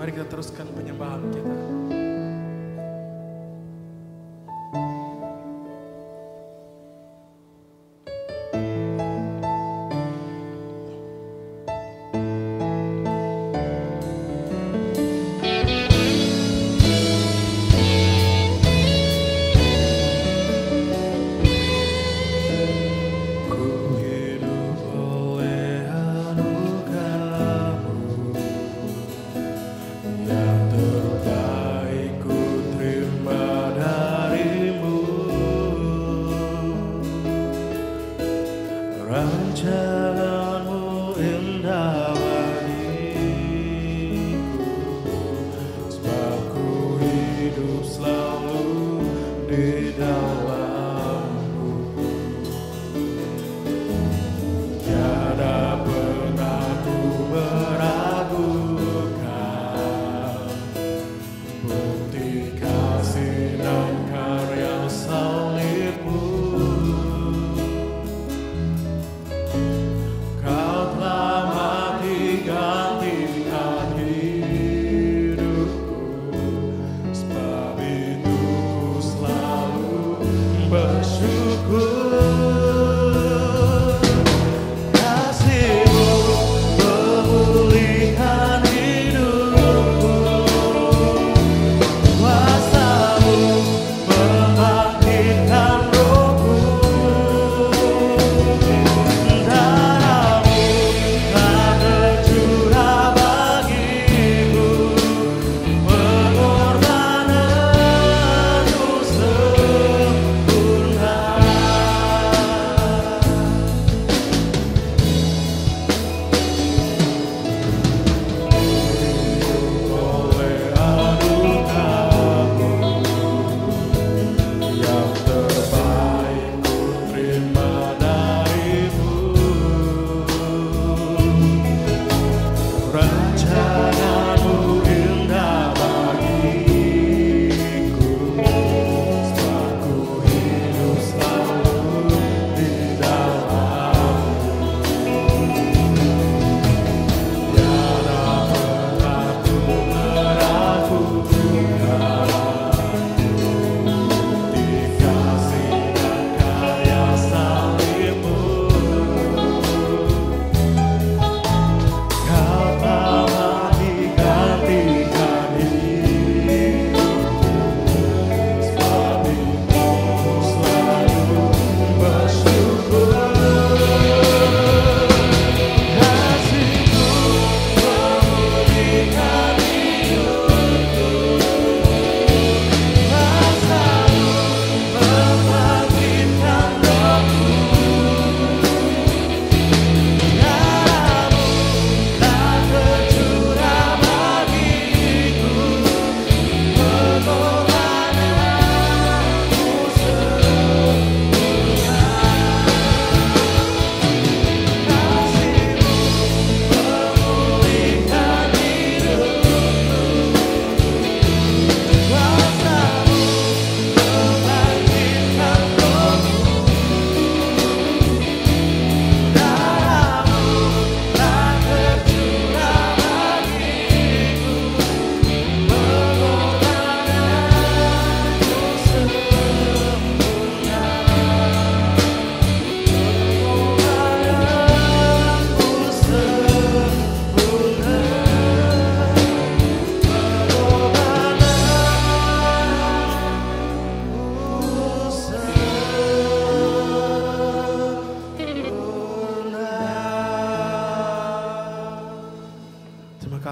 Mari kita teruskan penyembahan kita.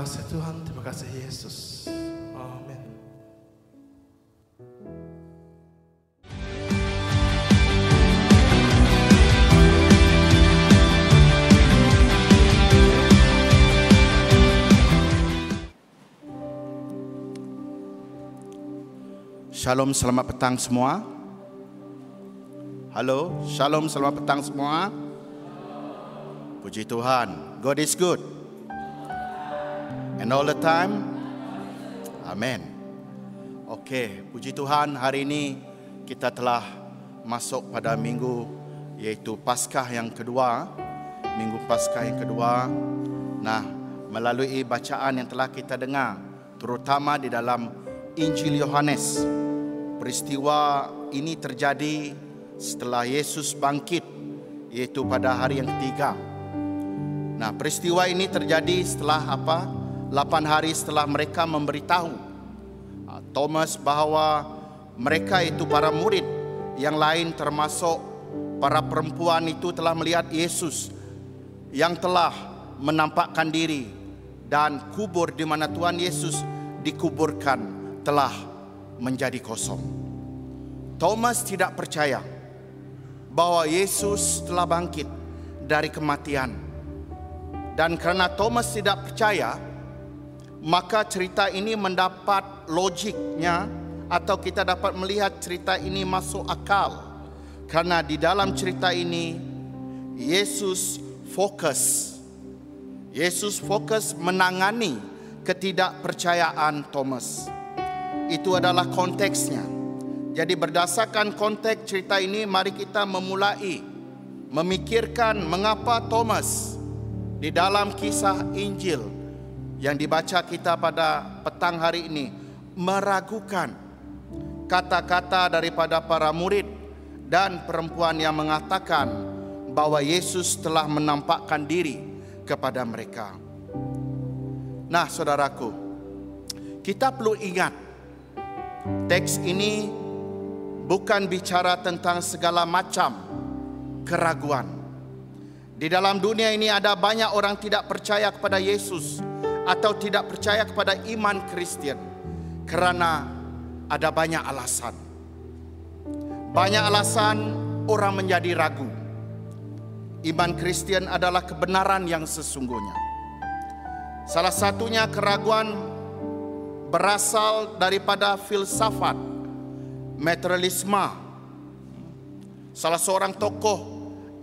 kasih Tuhan, terima kasih Yesus. Amin. Shalom, selamat petang semua. Halo, shalom, selamat petang semua. Puji Tuhan, God is good. And all the time. Amen. Oke, puji Tuhan, hari ini kita telah masuk pada minggu yaitu Paskah yang kedua. Minggu Paskah yang kedua. Nah, melalui bacaan yang telah kita dengar terutama di dalam Injil Yohanes. Peristiwa ini terjadi setelah Yesus bangkit, yaitu pada hari yang ketiga. Nah, peristiwa ini terjadi setelah 8 hari setelah mereka memberitahu Thomas bahwa mereka itu para murid yang lain termasuk para perempuan itu telah melihat Yesus yang telah menampakkan diri, dan kubur di mana Tuhan Yesus dikuburkan telah menjadi kosong. Thomas tidak percaya bahwa Yesus telah bangkit dari kematian. Dan karena Thomas tidak percaya, maka cerita ini mendapat logiknya, atau kita dapat melihat cerita ini masuk akal. Karena di dalam cerita ini Yesus fokus menangani ketidakpercayaan Thomas. Itu adalah konteksnya. Jadi berdasarkan konteks cerita ini, mari kita memulai memikirkan mengapa Thomas di dalam kisah Injil yang dibaca kita pada petang hari ini meragukan kata-kata daripada para murid dan perempuan yang mengatakan bahwa Yesus telah menampakkan diri kepada mereka. Nah, saudaraku, kita perlu ingat teks ini bukan bicara tentang segala macam keraguan. Di dalam dunia ini ada banyak orang tidak percaya kepada Yesus atau tidak percaya kepada iman Kristen karena ada banyak alasan. Banyak alasan orang menjadi ragu. Iman Kristen adalah kebenaran yang sesungguhnya. Salah satunya keraguan berasal daripada filsafat materialisme. Salah seorang tokoh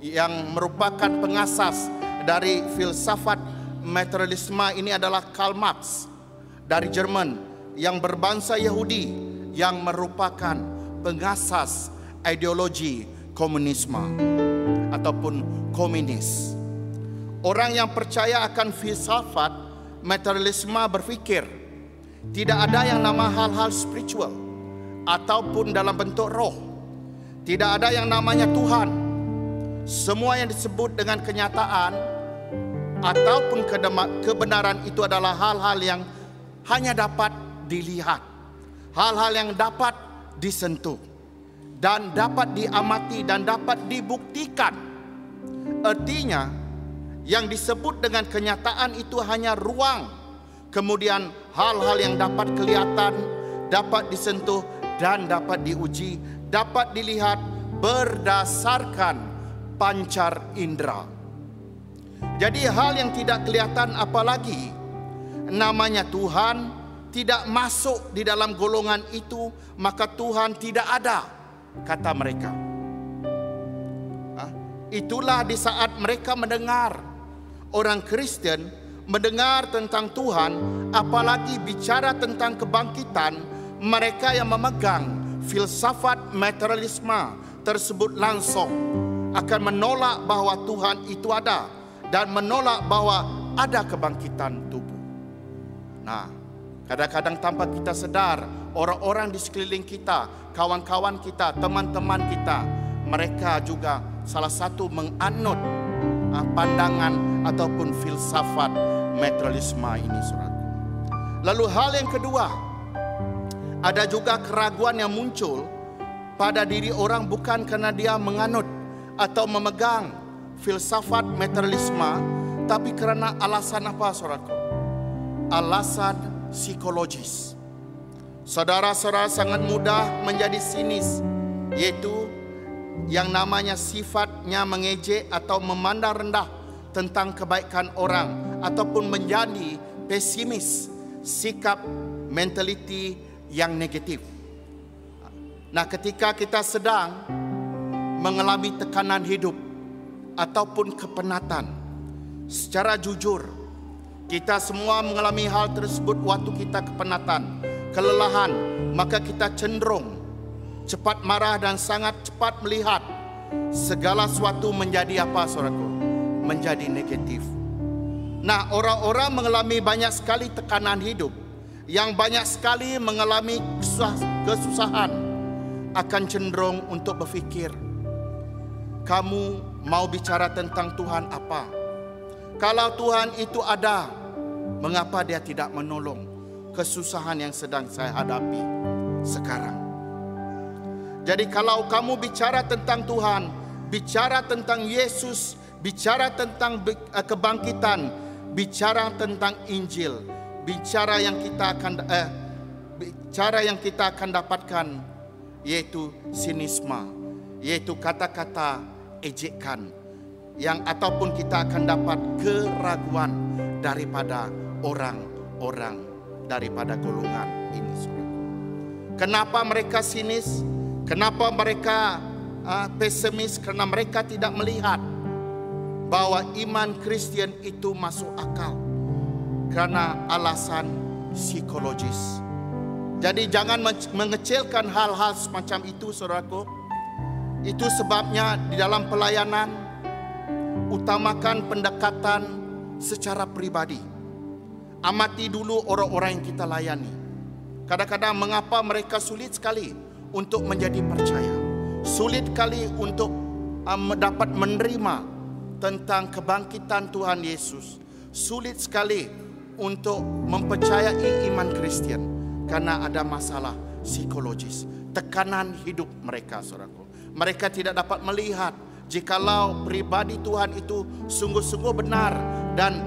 yang merupakan pengasas dari filsafat materialisme ini adalah Karl Marx dari Jerman, yang berbangsa Yahudi, yang merupakan pengasas ideologi komunisme ataupun komunis. Orang yang percaya akan filsafat materialisme berfikir tidak ada yang nama hal-hal spiritual ataupun dalam bentuk roh. Tidak ada yang namanya Tuhan. Semua yang disebut dengan kenyataan ataupun kebenaran itu adalah hal-hal yang hanya dapat dilihat, hal-hal yang dapat disentuh dan dapat diamati dan dapat dibuktikan. Artinya, yang disebut dengan kenyataan itu hanya ruang. Kemudian hal-hal yang dapat kelihatan, dapat disentuh dan dapat diuji, dapat dilihat berdasarkan pancar indera. Jadi hal yang tidak kelihatan, apalagi namanya Tuhan, tidak masuk di dalam golongan itu, maka Tuhan tidak ada, kata mereka. Itulah di saat mereka mendengar, orang Kristen mendengar tentang Tuhan, apalagi bicara tentang kebangkitan, mereka yang memegang filsafat materialisme tersebut langsung akan menolak bahwa Tuhan itu ada dan menolak bahwa ada kebangkitan tubuh. Nah, kadang-kadang tanpa kita sadar, orang-orang di sekeliling kita, kawan-kawan kita, teman-teman kita, mereka juga salah satu menganut pandangan ataupun filsafat materialisme ini, saudaraku. Lalu hal yang kedua, ada juga keraguan yang muncul pada diri orang bukan karena dia menganut atau memegang filsafat materialisme, tapi karena alasan apa, saudaraku? Alasan psikologis. Saudara-saudara sangat mudah menjadi sinis, yaitu yang namanya sifatnya mengejek atau memandang rendah tentang kebaikan orang, ataupun menjadi pesimis, sikap mentaliti yang negatif. Nah, ketika kita sedang mengalami tekanan hidup ataupun kepenatan, secara jujur kita semua mengalami hal tersebut. Waktu kita kepenatan, kelelahan, maka kita cenderung cepat marah dan sangat cepat melihat segala sesuatu menjadi apa, saudaraku? Menjadi negatif. Nah, orang-orang mengalami banyak sekali tekanan hidup yang banyak sekali mengalami kesusahan akan cenderung untuk berfikir, kamu mau bicara tentang Tuhan apa? Kalau Tuhan itu ada, mengapa dia tidak menolong kesusahan yang sedang saya hadapi sekarang? Jadi kalau kamu bicara tentang Tuhan, bicara tentang Yesus, bicara tentang kebangkitan, bicara tentang Injil, bicara yang kita akan dapatkan yaitu sinisma, yaitu kata-kata ejekan, yang ataupun kita akan dapat keraguan daripada orang-orang daripada golongan ini. Kenapa mereka sinis? Kenapa mereka pesimis? Karena mereka tidak melihat bahwa iman Kristen itu masuk akal karena alasan psikologis. Jadi jangan mengecilkan hal-hal semacam itu, saudaraku. Itu sebabnya di dalam pelayanan utamakan pendekatan secara pribadi. Amati dulu orang-orang yang kita layani. Kadang-kadang mengapa mereka sulit sekali untuk menjadi percaya, sulit sekali untuk dapat menerima tentang kebangkitan Tuhan Yesus, sulit sekali untuk mempercayai iman Kristen karena ada masalah psikologis, tekanan hidup mereka, saudaraku. Mereka tidak dapat melihat jikalau pribadi Tuhan itu sungguh-sungguh benar dan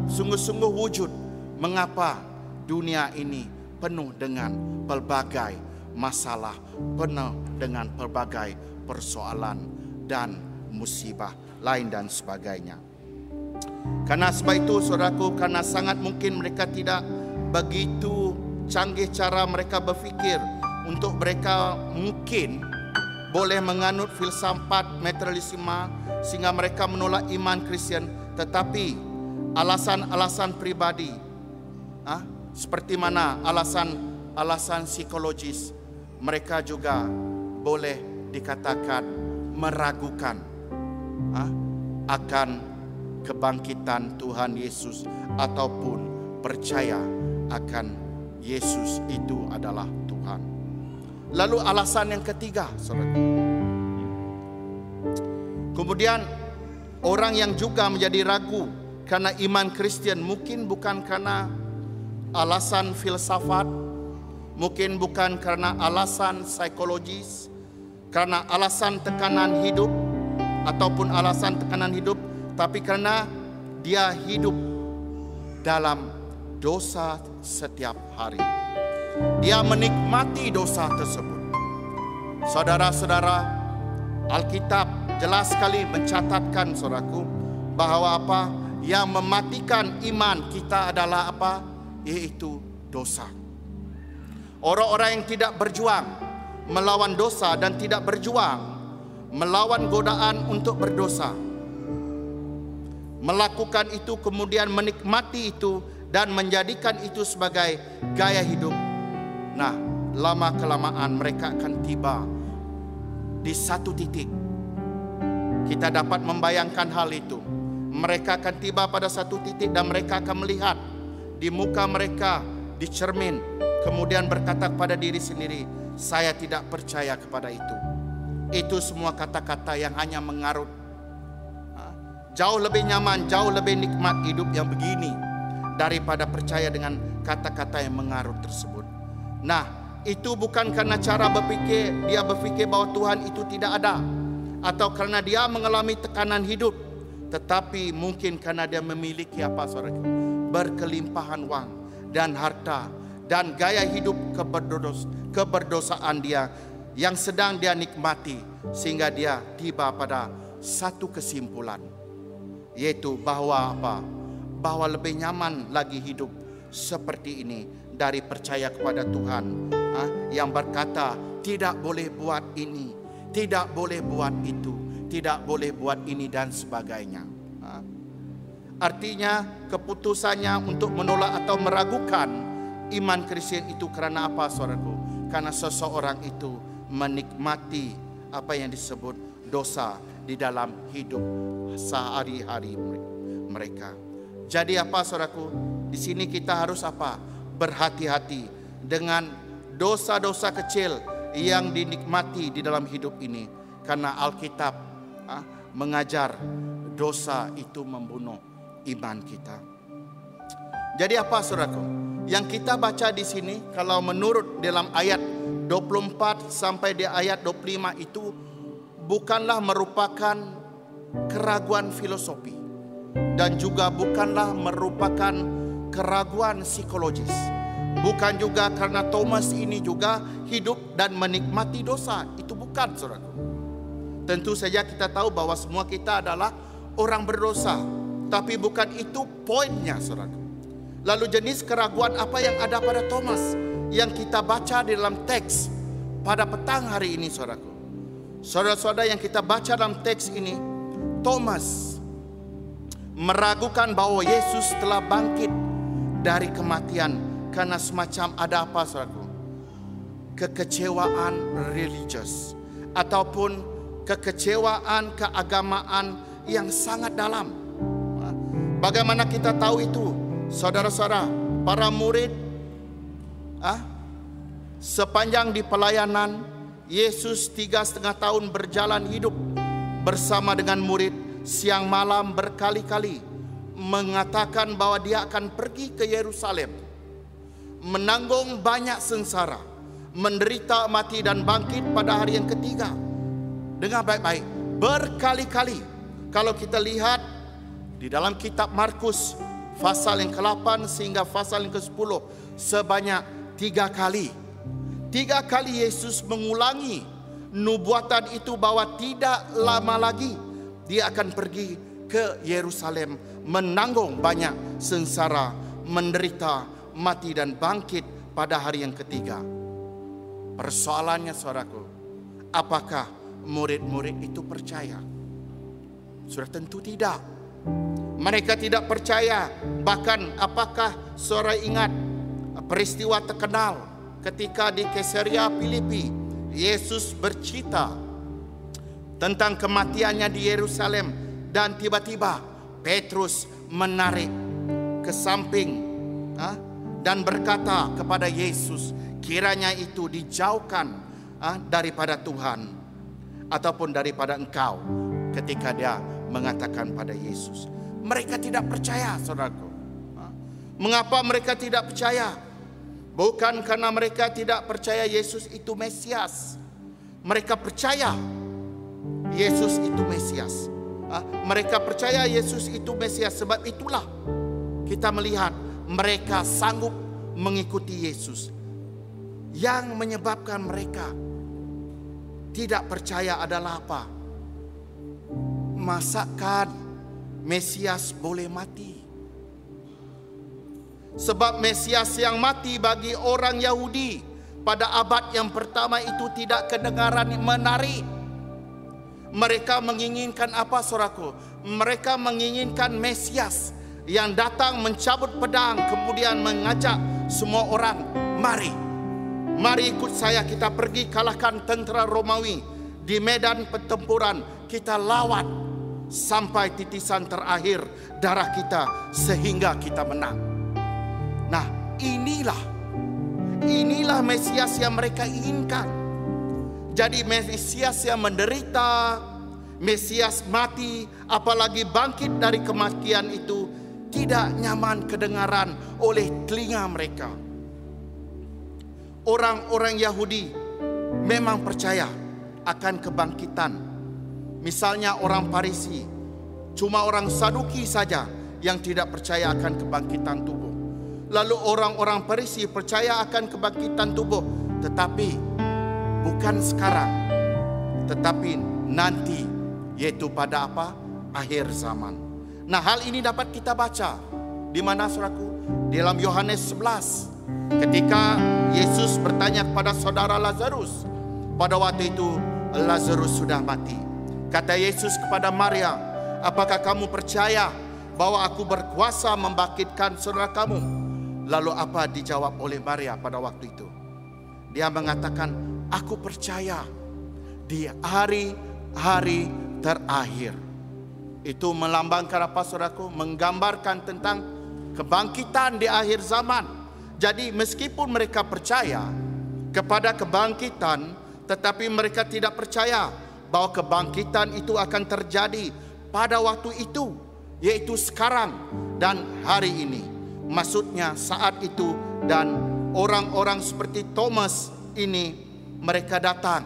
sungguh-sungguh wujud, mengapa dunia ini penuh dengan pelbagai masalah, penuh dengan pelbagai persoalan dan musibah lain dan sebagainya. Karena sebab itu, saudaraku, karena sangat mungkin mereka tidak begitu canggih cara mereka berfikir, untuk mereka mungkin boleh menganut filsafat materialisme sehingga mereka menolak iman Kristen. Tetapi alasan-alasan pribadi, seperti mana alasan psikologis, mereka juga boleh dikatakan meragukan akan kebangkitan Tuhan Yesus ataupun percaya akan Yesus itu adalah Tuhan. Lalu alasan yang ketiga, saudara. Kemudian orang yang juga menjadi ragu karena iman Kristen mungkin bukan karena alasan filsafat, mungkin bukan karena alasan psikologis, karena alasan tekanan hidup ataupun alasan tekanan hidup, tapi karena dia hidup dalam dosa setiap hari. Dia menikmati dosa tersebut. Saudara-saudara, Alkitab jelas sekali mencatatkan, saudaraku, bahwa apa yang mematikan iman kita adalah apa? Yaitu dosa. Orang-orang yang tidak berjuang melawan dosa dan tidak berjuang melawan godaan untuk berdosa, melakukan itu kemudian menikmati itu dan menjadikan itu sebagai gaya hidup. Nah, lama-kelamaan mereka akan tiba di satu titik. Kita dapat membayangkan hal itu. Mereka akan tiba pada satu titik dan mereka akan melihat di muka mereka, di cermin, kemudian berkata kepada diri sendiri, saya tidak percaya kepada itu. Itu semua kata-kata yang hanya mengarut. Jauh lebih nyaman, jauh lebih nikmat hidup yang begini daripada percaya dengan kata-kata yang mengarut tersebut. Nah, itu bukan karena cara berpikir, dia berpikir bahwa Tuhan itu tidak ada, atau karena dia mengalami tekanan hidup, tetapi mungkin karena dia memiliki apa, saudara? Berkelimpahan uang dan harta dan gaya hidup keberdosaan dia yang sedang dia nikmati, sehingga dia tiba pada satu kesimpulan, yaitu bahwa apa? Bahwa lebih nyaman lagi hidup seperti ini dari percaya kepada Tuhan yang berkata tidak boleh buat ini, tidak boleh buat itu, tidak boleh buat ini dan sebagainya. Artinya keputusannya untuk menolak atau meragukan iman Kristen itu karena apa, saudaraku? Karena seseorang itu menikmati apa yang disebut dosa di dalam hidup sehari-hari mereka. Jadi apa, saudaraku? Di sini kita harus apa? berhati-hati dengan dosa-dosa kecil yang dinikmati di dalam hidup ini. Karena Alkitab mengajar dosa itu membunuh iman kita. Jadi apa saudaraku? Yang kita baca di sini, kalau menurut dalam ayat 24 sampai di ayat 25 itu bukanlah merupakan keraguan filosofi dan juga bukanlah merupakan keraguan psikologis. Bukan juga karena Thomas ini juga hidup dan menikmati dosa. Itu bukan, saudaraku. Tentu saja kita tahu bahwa semua kita adalah orang berdosa, tapi bukan itu poinnya, saudaraku. Lalu jenis keraguan apa yang ada pada Thomas yang kita baca di dalam teks pada petang hari ini, saudaraku. Saudara-saudara, yang kita baca dalam teks ini, Thomas meragukan bahwa Yesus telah bangkit dari kematian karena semacam ada apa, saudaraku? Kekecewaan religius ataupun kekecewaan keagamaan yang sangat dalam. Bagaimana kita tahu itu, saudara-saudara? Para murid sepanjang di pelayanan Yesus 3,5 tahun berjalan hidup bersama dengan murid, siang malam berkali-kali mengatakan bahwa dia akan pergi ke Yerusalem, menanggung banyak sengsara, menderita, mati dan bangkit pada hari yang ketiga. Dengar baik-baik, berkali-kali. Kalau kita lihat di dalam kitab Markus pasal yang ke-8 sehingga pasal yang ke-10, sebanyak 3 kali. 3 kali Yesus mengulangi nubuatan itu bahwa tidak lama lagi dia akan pergi ke Yerusalem, menanggung banyak sengsara, menderita, mati dan bangkit pada hari yang ketiga. Persoalannya, saudaraku, apakah murid-murid itu percaya? Sudah tentu tidak. Mereka tidak percaya. Bahkan apakah saudara ingat peristiwa terkenal ketika di Kaisarea Filipi, Yesus bercerita tentang kematiannya di Yerusalem dan tiba-tiba Petrus menarik ke samping dan berkata kepada Yesus, kiranya itu dijauhkan daripada Tuhan ataupun daripada engkau, ketika dia mengatakan pada Yesus. Mereka tidak percaya, saudaraku. Mengapa mereka tidak percaya? Bukan karena mereka tidak percaya Yesus itu Mesias. Mereka percaya Yesus itu Mesias. Mereka percaya Yesus itu Mesias. Sebab itulah kita melihat mereka sanggup mengikuti Yesus. Yang menyebabkan mereka tidak percaya adalah apa? Masakan Mesias boleh mati? Sebab Mesias yang mati bagi orang Yahudi pada abad yang pertama itu tidak kedengaran menarik. Mereka menginginkan apa, saudaraku? Mereka menginginkan Mesias yang datang mencabut pedang kemudian mengajak semua orang, mari ikut saya, kita pergi kalahkan tentera Romawi di medan pertempuran, kita lawan sampai titisan terakhir darah kita sehingga kita menang. Nah, inilah Mesias yang mereka inginkan. Jadi Mesias yang menderita, Mesias mati, apalagi bangkit dari kematian itu tidak nyaman kedengaran oleh telinga mereka. Orang-orang Yahudi memang percaya akan kebangkitan. Misalnya orang Farisi, cuma orang Saduki saja yang tidak percaya akan kebangkitan tubuh. Lalu orang-orang Farisi percaya akan kebangkitan tubuh, tetapi bukan sekarang, tetapi nanti, yaitu pada apa? Akhir zaman. Nah, hal ini dapat kita baca di mana, saudaraku? Di dalam Yohanes 11, ketika Yesus bertanya kepada saudara Lazarus. Pada waktu itu Lazarus sudah mati. Kata Yesus kepada Maria, apakah kamu percaya bahwa aku berkuasa membangkitkan saudara kamu? Lalu apa dijawab oleh Maria pada waktu itu? Dia mengatakan, aku percaya di hari-hari terakhir. Itu melambangkan apa, saudaraku? Menggambarkan tentang kebangkitan di akhir zaman. Jadi meskipun mereka percaya kepada kebangkitan, tetapi mereka tidak percaya bahwa kebangkitan itu akan terjadi pada waktu itu, yaitu sekarang dan hari ini. Maksudnya saat itu, dan orang-orang seperti Thomas ini, mereka datang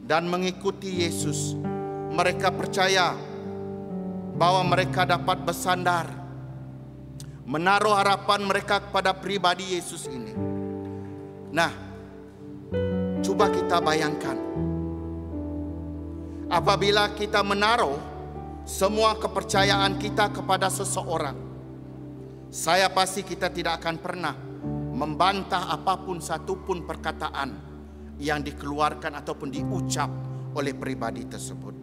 dan mengikuti Yesus. Mereka percaya bahwa mereka dapat bersandar, menaruh harapan mereka kepada pribadi Yesus ini. Nah, coba kita bayangkan, apabila kita menaruh semua kepercayaan kita kepada seseorang, saya pasti kita tidak akan pernah membantah apapun satupun perkataan yang dikeluarkan ataupun diucap oleh pribadi tersebut.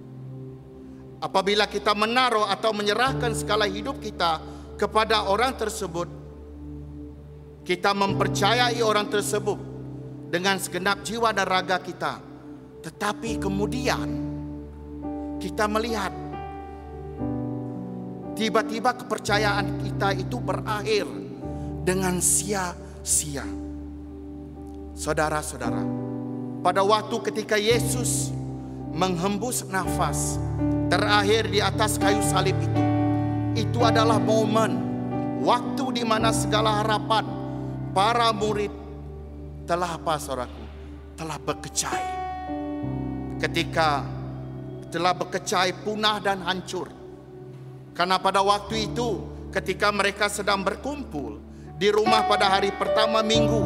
Apabila kita menaruh atau menyerahkan segala hidup kita kepada orang tersebut, kita mempercayai orang tersebut dengan segenap jiwa dan raga kita. Tetapi kemudian kita melihat tiba-tiba kepercayaan kita itu berakhir dengan sia-sia. Saudara-saudara, pada waktu ketika Yesus menghembus nafas terakhir di atas kayu salib itu adalah momen waktu di mana segala harapan para murid telah apa, saudaraku? Telah berkecai. Ketika telah berkecai, punah dan hancur. Karena pada waktu itu ketika mereka sedang berkumpul di rumah pada hari pertama minggu,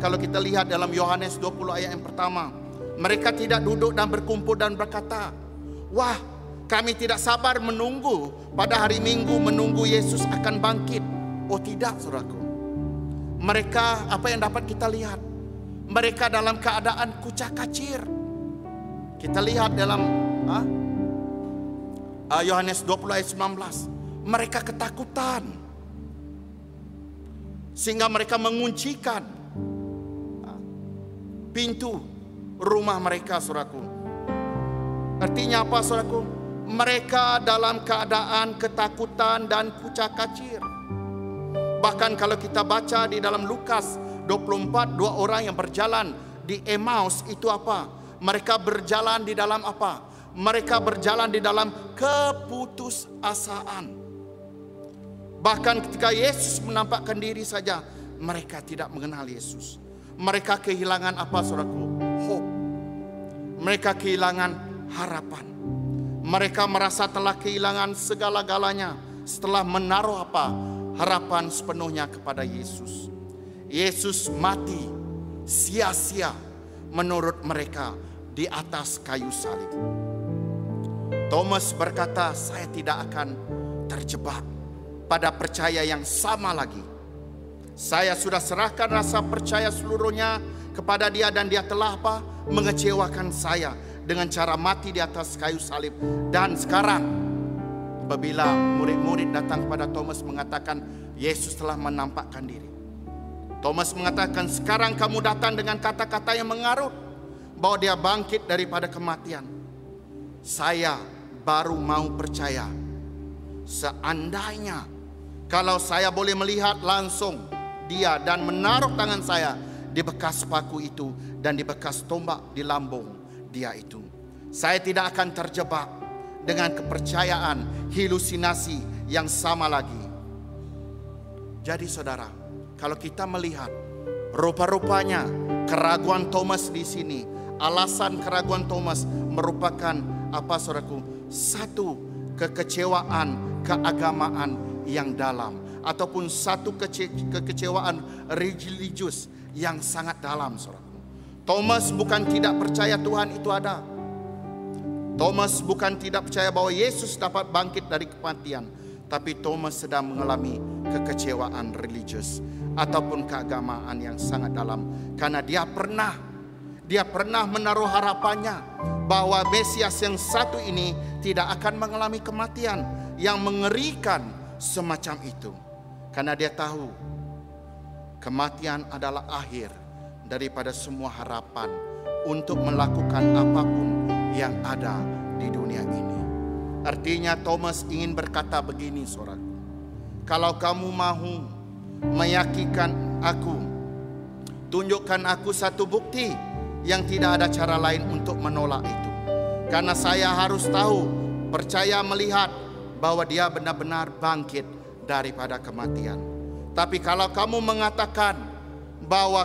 kalau kita lihat dalam Yohanes 20 ayat yang pertama, mereka tidak duduk dan berkumpul dan berkata, wah, kami tidak sabar menunggu pada hari Minggu, menunggu Yesus akan bangkit. Oh tidak, saudaraku. Mereka, apa yang dapat kita lihat? Mereka dalam keadaan kucak-kacir. Kita lihat dalam Yohanes 20 ayat 19. Mereka ketakutan, sehingga mereka menguncikan pintu rumah mereka, saudaraku. Artinya apa, saudaraku? Mereka dalam keadaan ketakutan dan kucak-kacir. Bahkan kalau kita baca di dalam Lukas 24, dua orang yang berjalan di Emmaus itu apa? Mereka berjalan di dalam apa? Mereka berjalan di dalam keputusasaan. Bahkan ketika Yesus menampakkan diri saja, mereka tidak mengenal Yesus. Mereka kehilangan apa, saudaraku? Hope. Mereka kehilangan harapan. Mereka merasa telah kehilangan segala-galanya setelah menaruh apa? Harapan sepenuhnya kepada Yesus. Yesus mati sia-sia menurut mereka di atas kayu salib. Thomas berkata, saya tidak akan terjebak pada percaya yang sama lagi. Saya sudah serahkan rasa percaya seluruhnya kepada dia, dan dia telah apa? Mengecewakan saya dengan cara mati di atas kayu salib. Dan sekarang apabila murid-murid datang kepada Thomas mengatakan Yesus telah menampakkan diri, Thomas mengatakan, sekarang kamu datang dengan kata-kata yang mengarut bahwa dia bangkit daripada kematian. Saya baru mau percaya seandainya kalau saya boleh melihat langsung dia dan menaruh tangan saya di bekas paku itu dan di bekas tombak di lambung dia itu. Saya tidak akan terjebak dengan kepercayaan halusinasi yang sama lagi. Jadi saudara, kalau kita melihat rupa-rupanya keraguan Thomas di sini, alasan keraguan Thomas merupakan apa, saudaraku? Satu kekecewaan keagamaan yang dalam, ataupun satu kekecewaan religius yang sangat dalam, saudaraku. Thomas bukan tidak percaya Tuhan itu ada. Thomas bukan tidak percaya bahwa Yesus dapat bangkit dari kematian, tapi Thomas sedang mengalami kekecewaan religius ataupun keagamaan yang sangat dalam, karena dia pernah menaruh harapannya bahwa Mesias yang satu ini tidak akan mengalami kematian yang mengerikan semacam itu, karena dia tahu kematian adalah akhir daripada semua harapan untuk melakukan apapun yang ada di dunia ini. Artinya Thomas ingin berkata begini, saudara, kalau kamu mahu meyakinkan aku. Tunjukkan aku satu bukti yang tidak ada cara lain untuk menolak itu. Karena saya harus tahu, percaya melihat bahwa dia benar-benar bangkit daripada kematian. Tapi kalau kamu mengatakan bahwa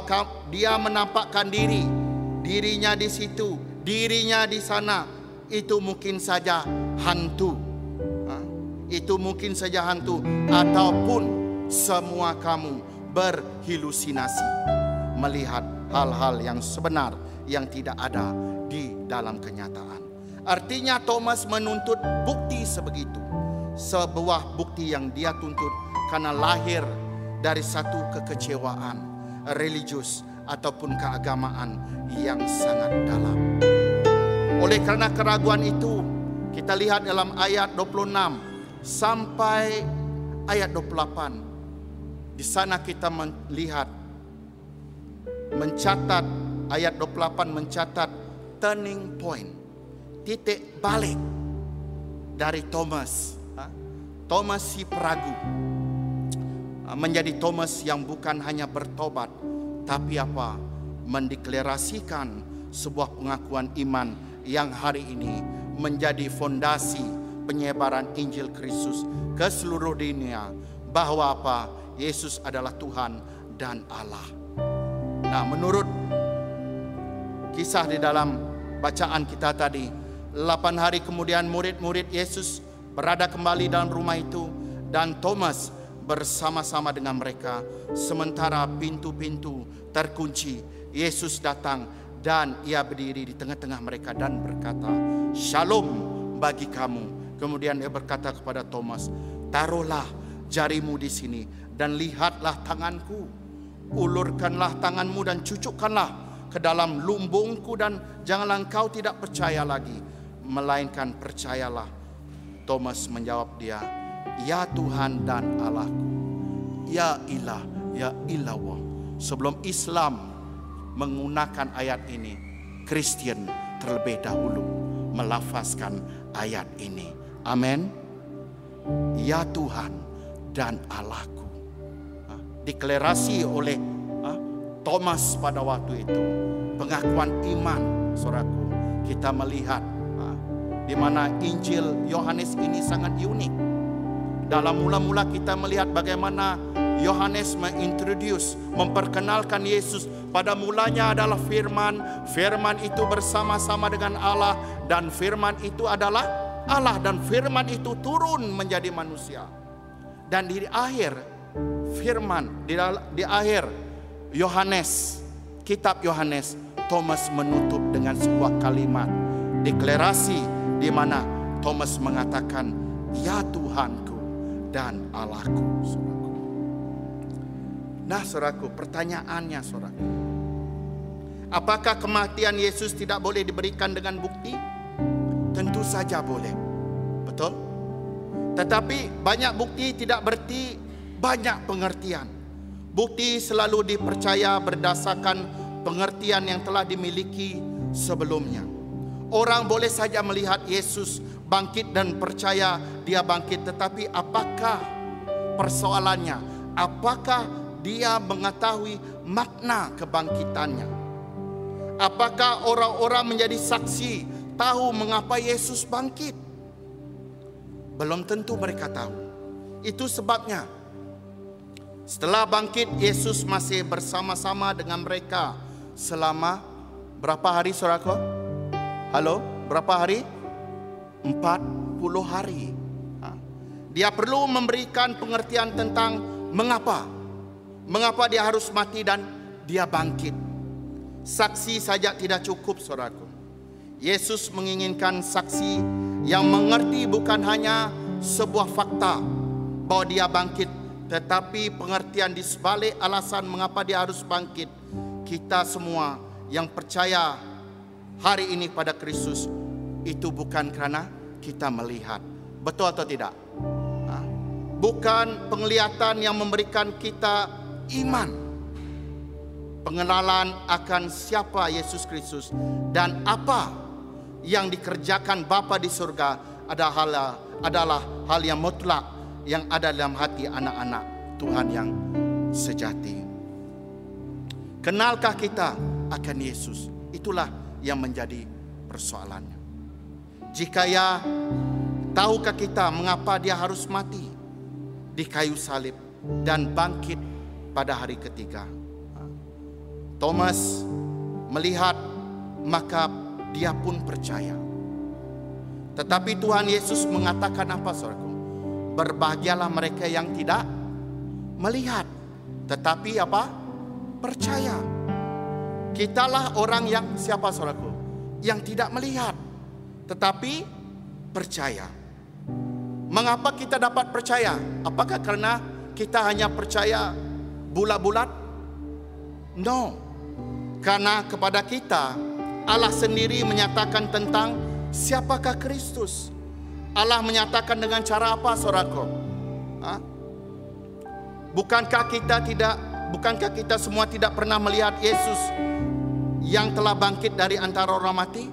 dia menampakkan dirinya di situ, dirinya di sana, itu mungkin saja hantu. Itu mungkin saja hantu, ataupun semua kamu berhalusinasi melihat hal-hal yang sebenar yang tidak ada di dalam kenyataan. Artinya Thomas menuntut bukti sebegitu, sebuah bukti yang dia tuntut karena lahir dari satu kekecewaan religius ataupun keagamaan yang sangat dalam. Oleh karena keraguan itu, kita lihat dalam ayat 26 sampai ayat 28. Di sana kita melihat, mencatat, ayat 28 mencatat turning point, titik balik dari Thomas. Thomas si peragu menjadi Thomas yang bukan hanya bertobat, tapi mendeklarasikan sebuah pengakuan iman yang hari ini menjadi fondasi penyebaran Injil Kristus ke seluruh dunia, bahwa Yesus adalah Tuhan dan Allah. Nah, menurut kisah di dalam bacaan kita tadi, 8 hari kemudian murid-murid Yesus berada kembali dalam rumah itu, dan Thomas bersama-sama dengan mereka. Sementara pintu-pintu terkunci, Yesus datang dan ia berdiri di tengah-tengah mereka dan berkata, "Shalom bagi kamu." Kemudian dia berkata kepada Thomas, "Taruhlah jarimu di sini dan lihatlah tanganku. Ulurkanlah tanganmu dan cucukkanlah ke dalam lumbungku, dan janganlah engkau tidak percaya lagi, melainkan percayalah." Thomas menjawab dia, "Ya Tuhan dan Allahku, ya ilah, ya illallah." Sebelum Islam menggunakan ayat ini, Kristen terlebih dahulu melafazkan ayat ini. Amin. Ya Tuhan dan Allahku. Deklarasi oleh Thomas pada waktu itu. Pengakuan iman, saudaraku. Kita melihat di mana Injil Yohanes ini sangat unik. Dalam mula-mula kita melihat bagaimana Yohanes memperkenalkan Yesus. Pada mulanya adalah firman, firman itu bersama-sama dengan Allah, dan firman itu adalah Allah, dan firman itu turun menjadi manusia. Dan di akhir firman, di akhir Yohanes, kitab Yohanes, Thomas menutup dengan sebuah kalimat deklarasi di mana Thomas mengatakan, "Ya Tuhanku dan Allahku." Nah, saudaraku, pertanyaannya, saudaraku, apakah kematian Yesus tidak boleh diberikan dengan bukti? Tentu saja boleh, betul. Tetapi banyak bukti tidak berarti banyak pengertian. Bukti selalu dipercaya berdasarkan pengertian yang telah dimiliki sebelumnya. Orang boleh saja melihat Yesus bangkit dan percaya dia bangkit, tetapi apakah persoalannya? Apakah dia mengetahui makna kebangkitannya? Apakah orang-orang menjadi saksi tahu mengapa Yesus bangkit? Belum tentu mereka tahu. Itu sebabnya setelah bangkit, Yesus masih bersama-sama dengan mereka selama berapa hari, saudaraku? Halo, berapa hari? 40 hari. Dia perlu memberikan pengertian tentang mengapa dia harus mati dan dia bangkit. Saksi saja tidak cukup, saudaraku. Yesus menginginkan saksi yang mengerti bukan hanya sebuah fakta bahwa dia bangkit, tetapi pengertian di sebalik alasan mengapa dia harus bangkit. Kita semua yang percaya hari ini pada Kristus, itu bukan karena kita melihat. Betul atau tidak? Bukan penglihatan yang memberikan kita iman, pengenalan akan siapa Yesus Kristus dan apa yang dikerjakan Bapa di surga adalah hal yang mutlak yang ada dalam hati anak-anak Tuhan yang sejati. Kenalkah kita akan Yesus? Itulah yang menjadi persoalannya. Jika ya, tahukah kita mengapa dia harus mati di kayu salib dan bangkit pada hari ketiga? Thomas melihat, maka dia pun percaya. Tetapi Tuhan Yesus mengatakan apa, saudaraku? Berbahagialah mereka yang tidak melihat, tetapi apa? Percaya. Kitalah orang yang siapa, saudaraku? Yang tidak melihat, tetapi percaya. Mengapa kita dapat percaya? Apakah karena kita hanya percaya bulat-bulat? No. Karena kepada kita Allah sendiri menyatakan tentang siapakah Kristus. Allah menyatakan dengan cara apa, saudaraku? Bukankah kita semua tidak pernah melihat Yesus yang telah bangkit dari antara orang mati?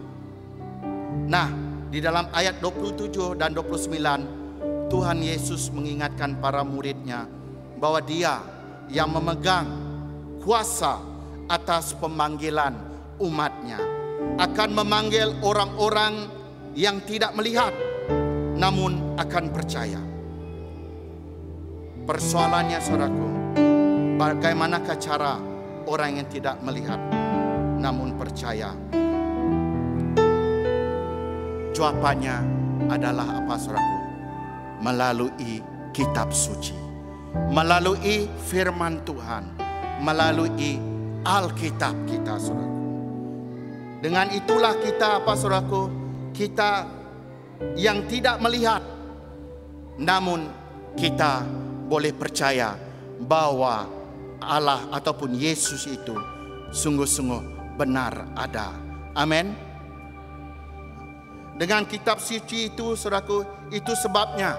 Nah, di dalam ayat 27 dan 29, Tuhan Yesus mengingatkan para muridnya bahwa dia yang memegang kuasa atas pemanggilan umatnya, akan memanggil orang-orang yang tidak melihat namun akan percaya. Persoalannya, saudaraku, bagaimanakah cara orang yang tidak melihat namun percaya? Jawabannya adalah apa, saudaraku? Melalui kitab suci, melalui firman Tuhan, melalui Alkitab kita, saudaraku. Dengan itulah kita apa, saudaraku? Kita yang tidak melihat, namun kita boleh percaya bahwa Allah ataupun Yesus itu sungguh-sungguh benar ada. Amin. Dengan kitab suci itu, saudaraku, itu sebabnya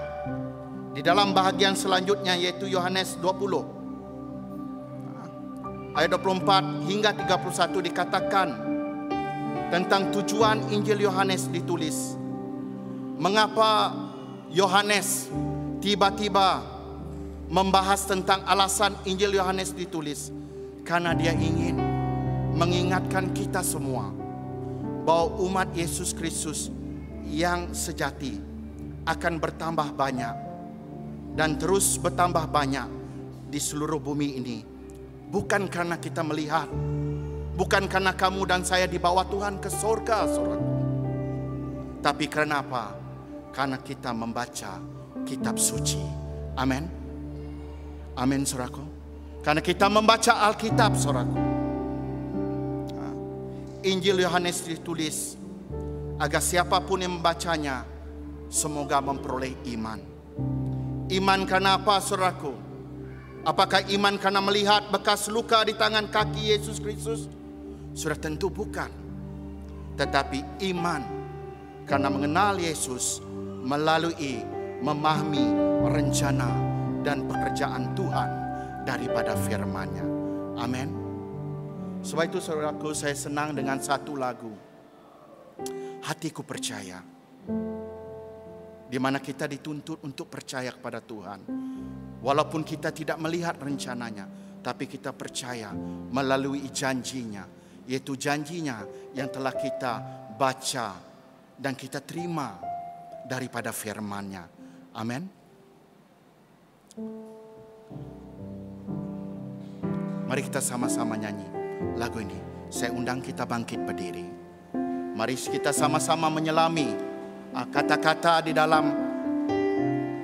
di dalam bahagian selanjutnya, yaitu Yohanes 20 ayat 24 hingga 31 dikatakan tentang tujuan Injil Yohanes ditulis. Mengapa Yohanes tiba-tiba membahas tentang alasan Injil Yohanes ditulis? Karena dia ingin mengingatkan kita semua bahwa umat Yesus Kristus yang sejati akan bertambah banyak dan terus bertambah banyak di seluruh bumi ini. Bukan karena kita melihat, bukan karena kamu dan saya dibawa Tuhan ke surga, saudaraku, tapi karena apa? Karena kita membaca kitab suci. Amin. Amin, saudaraku. Karena kita membaca Alkitab, saudaraku. Injil Yohanes ditulis agar siapapun yang membacanya semoga memperoleh iman. Iman karena apa, saudaraku? Apakah iman karena melihat bekas luka di tangan kaki Yesus Kristus? Sudah tentu bukan. Tetapi iman karena mengenal Yesus melalui memahami rencana dan pekerjaan Tuhan daripada firman-Nya. Amin. Sebab itu, saudaraku, saya senang dengan satu lagu, Hatiku Percaya, di mana kita dituntut untuk percaya kepada Tuhan. Walaupun kita tidak melihat rencananya, tapi kita percaya melalui janjinya, yaitu janjinya yang telah kita baca dan kita terima daripada firman-Nya. Amin. Mari kita sama-sama nyanyi lagu ini. Saya undang kita bangkit berdiri. Mari kita sama-sama menyelami kata-kata di dalam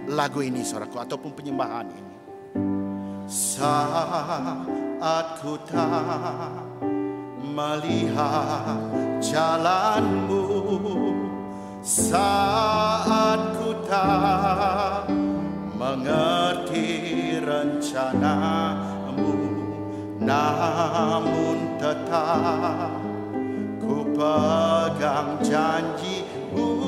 lagu ini, saudaraku, ataupun penyembahan ini. Saat ku tak melihat jalanmu, saat ku tak mengerti rencanamu, namun tetap ku pegang janjimu.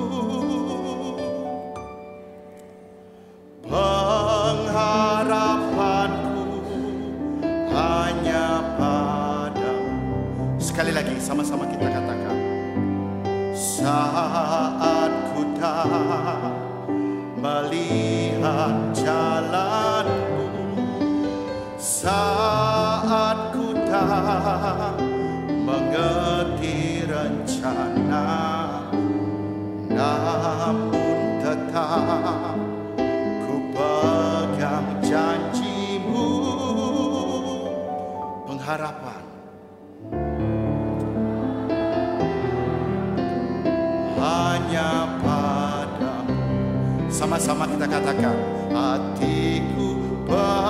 Pengharapanku hanya padamu. Sekali lagi sama-sama kita katakan. Saat ku tak melihat jalanmu, saat ku tak mengerti rencana, namun tetap ku pegang janjimu. Pengharapan hanya padamu. Sama-sama kita katakan, hatiku percaya,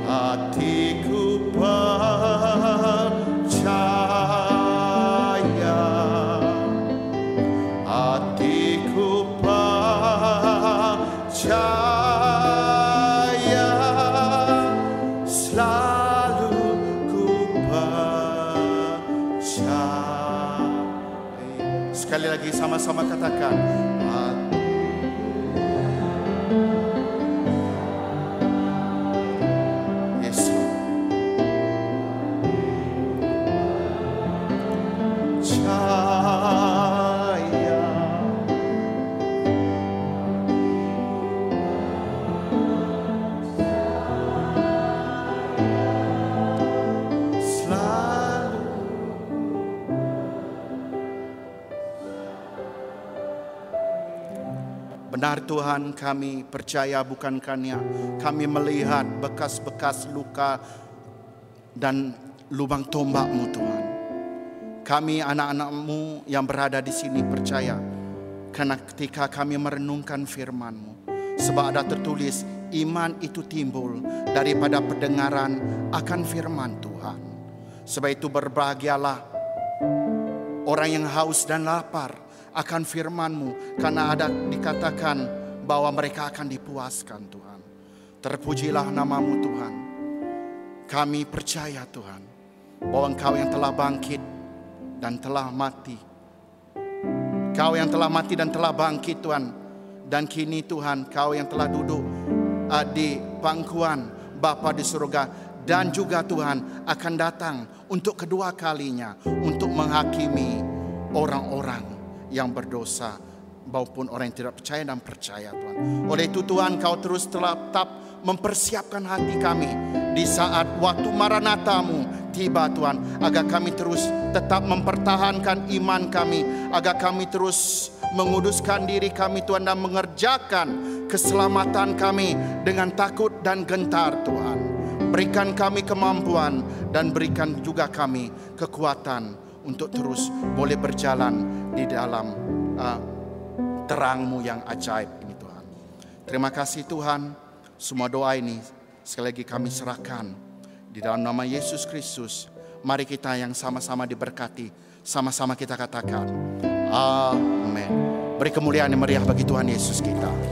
hatiku percaya, hatiku percaya, selalu ku percaya. Sekali lagi sama-sama katakan, benar Tuhan, kami percaya bukankah kami melihat bekas-bekas luka dan lubang tombak-Mu Tuhan. Kami anak-anak-Mu yang berada di sini percaya, karena ketika kami merenungkan firman-Mu, sebab ada tertulis, iman itu timbul daripada pendengaran akan firman Tuhan. Sebab itu berbahagialah orang yang haus dan lapar akan firman-Mu, karena ada dikatakan bahwa mereka akan dipuaskan Tuhan. Terpujilah nama-Mu Tuhan. Kami percaya Tuhan, bahwa Engkau yang telah bangkit dan telah mati. Kau yang telah mati dan telah bangkit Tuhan. Dan kini Tuhan, Kau yang telah duduk di pangkuan Bapa di surga. Dan juga Tuhan akan datang untuk kedua kalinya, untuk menghakimi orang-orang yang berdosa maupun orang yang tidak percaya dan percaya Tuhan. Oleh itu Tuhan, Kau terus tetap mempersiapkan hati kami di saat waktu Maranatha-Mu tiba Tuhan, agar kami terus tetap mempertahankan iman kami, agar kami terus menguduskan diri kami Tuhan, dan mengerjakan keselamatan kami dengan takut dan gentar Tuhan. Berikan kami kemampuan dan berikan juga kami kekuatan untuk terus boleh berjalan di dalam terang-Mu yang ajaib ini Tuhan. Terima kasih Tuhan, semua doa ini sekali lagi kami serahkan di dalam nama Yesus Kristus. Mari kita yang sama-sama diberkati, sama-sama kita katakan amin. Beri kemuliaan yang meriah bagi Tuhan Yesus kita.